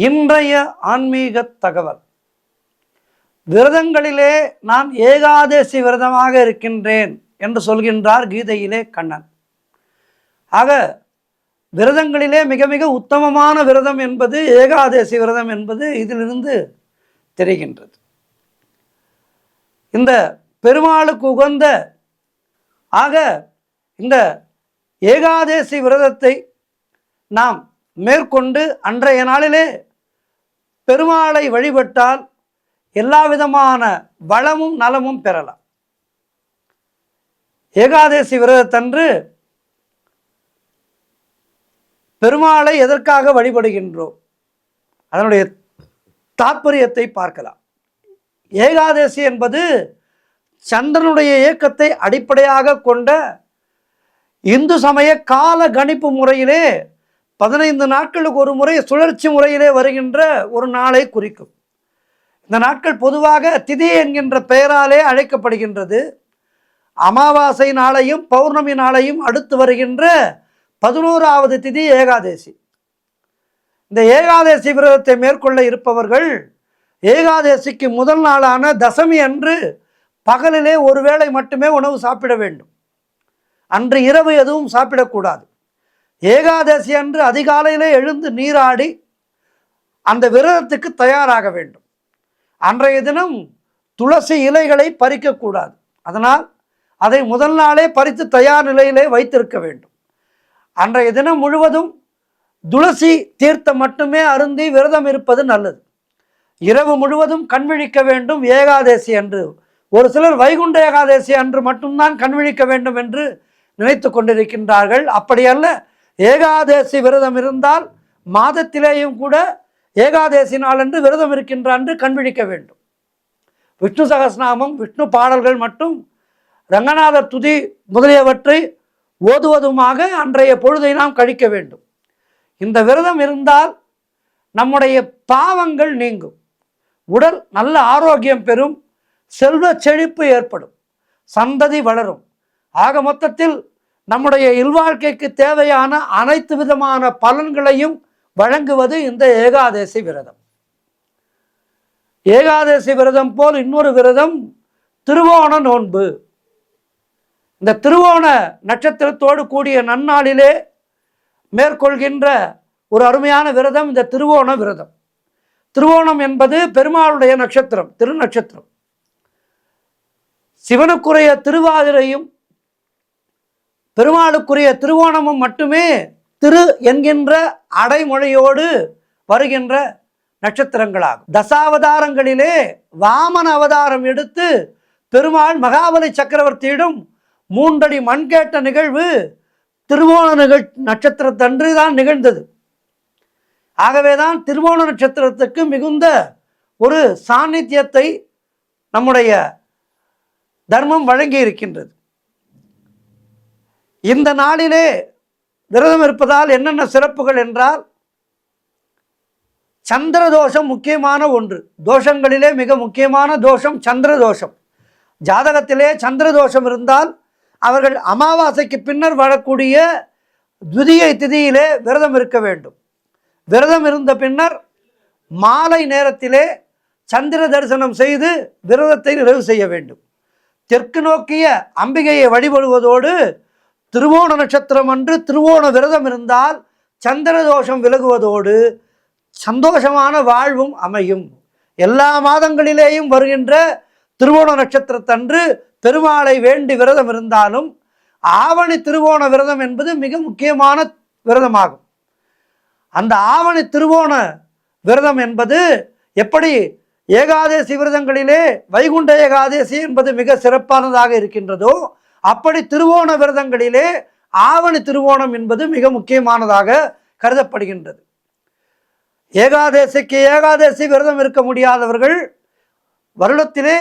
இன்றைய ஆன்மீக தகவல். விரதங்களிலே நான் ஏகாதசி விரதமாக இருக்கின்றேன் என்று சொல்கின்றார் கீதையிலே கண்ணன். ஆக விரதங்களிலே மிக மிக உத்தமமான விரதம் என்பது ஏகாதசி விரதம் என்பது இதிலிருந்து தெரிகின்றது. இந்த பெருமாளுக்கு உகந்த இந்த ஏகாதசி விரதத்தை நாம் மேற்கொண்டு அன்றைய நாளிலே பெருமாளை வழிபட்டால் எல்லா விதமான வளமும் நலமும் பெறலாம். ஏகாதசி விரதத்தன்று பெருமாளை எதற்காக வழிபடுகின்றோம், அதனுடைய தாற்பயத்தை பார்க்கலாம். ஏகாதசி என்பது சந்திரனுடைய இயக்கத்தை அடிப்படையாக கொண்ட இந்து சமய கால கணிப்பு முறையிலே 15 நாட்களுக்கு ஒரு முறை சுழற்சி முறையிலே வருகின்ற ஒரு நாளை குறிக்கும். இந்த நாட்கள் பொதுவாக திதி என்கின்ற பெயராலே அழைக்கப்படுகின்றது. அமாவாசை நாளையும் பௌர்ணமி நாளையும் அடுத்து வருகின்ற 11வது திதி ஏகாதசி. இந்த ஏகாதசி விரதத்தை மேற்கொள்ள இருப்பவர்கள் ஏகாதசிக்கு முதல் நாளான தசமி அன்று பகலிலே ஒருவேளை மட்டுமே உணவு சாப்பிட வேண்டும். அன்று இரவு எதுவும் சாப்பிடக்கூடாது. ஏகாதசி அன்று அதிகாலையிலே எழுந்து நீராடி அந்த விரதத்துக்கு தயாராக வேண்டும். அன்றைய தினம் துளசி இலைகளை பறிக்கக்கூடாது. அதனால் அதை முதல் நாளே பறித்து தயார் நிலையிலே வைத்திருக்க வேண்டும். அன்றைய தினம் முழுவதும் துளசி தீர்த்தம் மட்டுமே அருந்தி விரதம் இருப்பது நல்லது. இரவு முழுவதும் கண்விழிக்க வேண்டும். ஏகாதசி அன்று ஒரு சிலர் வைகுண்ட ஏகாதசி அன்று மட்டும்தான் கண்விழிக்க வேண்டும் என்று நினைத்து கொண்டிருக்கின்றார்கள். அப்படியல்ல, ஏகாதசி விரதம் இருந்தால் மாதத்திலேயும் கூட ஏகாதசி நாளன்று விரதம் இருக்கின்ற அன்று கண்விழிக்க வேண்டும். விஷ்ணு சகஸ்நாமம், விஷ்ணு பாடல்கள் மற்றும் ரங்கநாதர் துதி முதலியவற்றை ஓதுவதுமாக அன்றைய பொழுதை நாம் கழிக்க வேண்டும். இந்த விரதம் இருந்தால் நம்முடைய பாவங்கள் நீங்கும், உடல் நல்ல ஆரோக்கியம் பெறும், செல்வ செழிப்பு ஏற்படும், சந்ததி வளரும். ஆக மொத்தத்தில் நம்முடைய இல்வாழ்க்கைக்கு தேவையான அனைத்து விதமான பலன்களையும் வழங்குவது இந்த ஏகாதசி விரதம். ஏகாதசி விரதம் போல் இன்னொரு விரதம் திருவோண நோன்பு. இந்த திருவோண நட்சத்திரத்தோடு கூடிய நன்னாளிலே மேற்கொள்கின்ற ஒரு அருமையான விரதம் இந்த திருவோண விரதம். திருவோணம் என்பது பெருமாளுடைய நட்சத்திரம், திருநட்சத்திரம். சிவனுக்குரிய திருவாதிரையும் பெருமாளுக்குரிய திருவோணமும் மட்டுமே திரு என்கின்ற அடைமொழியோடு வருகின்ற நட்சத்திரங்களாகும். தசாவதாரங்களிலே வாமன அவதாரம் எடுத்து பெருமாள் மகாபலி சக்கரவர்த்தியிடம் 3 அடி மண் கேட்ட நிகழ்வு திருவோண நட்சத்திரத்தன்று தான் நிகழ்ந்தது. ஆகவேதான் திருவோண நட்சத்திரத்துக்கு மிகுந்த ஒரு சாநித்தியத்தை நம்முடைய தர்மம் வழங்கி இருக்கின்றது. இந்த நாளிலே விரதம் இருப்பதால் என்னென்ன சிறப்புகள் என்றால், சந்திர தோஷம் முக்கியமான ஒன்று. தோஷங்களிலே மிக முக்கியமான தோஷம் சந்திர தோஷம். ஜாதகத்திலே சந்திர தோஷம் இருந்தால் அவர்கள் அமாவாசைக்கு பின்னர் வரக்கூடிய துதியை திதியிலே விரதம் இருக்க வேண்டும். விரதம் இருந்த பின்னர் மாலை நேரத்திலே சந்திர தரிசனம் செய்து விரதத்தை நிறைவு செய்ய வேண்டும். தெற்கு நோக்கிய அம்பிகையை வழிபடுவதோடு திருவோண நட்சத்திரம் அன்று திருவோண விரதம் இருந்தால் சந்திர தோஷம் விலகுவதோடு சந்தோஷமான வாழ்வும் அமையும். எல்லா மாதங்களிலேயும் வருகின்ற திருவோண நட்சத்திரத்தன்று பெருமாளை வேண்டி விரதம் இருந்தாலும் ஆவணி திருவோண விரதம் என்பது மிக முக்கியமான விரதமாகும். அந்த ஆவணி திருவோண விரதம் என்பது எப்படி ஏகாதசி விரதங்களிலே வைகுண்ட ஏகாதசி என்பது மிக சிறப்பானதாக இருக்கின்றதோ, அப்படி திருவோண விரதங்களிலே ஆவணி திருவோணம் என்பது மிக முக்கியமானதாக கருதப்படுகின்றது. ஏகாதசி விரதம் இருக்க முடியாதவர்கள் வருடத்திலே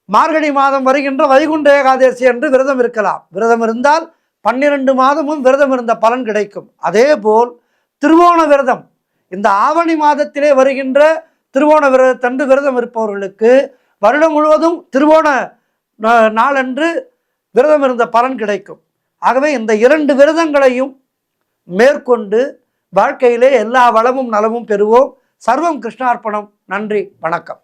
மார்கழி மாதம் வருகின்ற வைகுண்ட ஏகாதசி என்று விரதம் இருக்கலாம். விரதம் இருந்தால் 12 மாதமும் விரதம் இருந்த பலன் கிடைக்கும். அதேபோல் திருவோண விரதம், இந்த ஆவணி மாதத்திலே வருகின்ற திருவோண விரதத்தன்று விரதம் இருப்பவர்களுக்கு வருடம் முழுவதும் திருவோண நாளன்று விரதம் இருந்த பலன் கிடைக்கும். ஆகவே இந்த 2 விரதங்களையும் மேற்கொண்டு வாழ்க்கையிலே எல்லா வளமும் நலமும் பெறுவோம், சர்வம் கிருஷ்ணார்ப்பணம். நன்றி, வணக்கம்.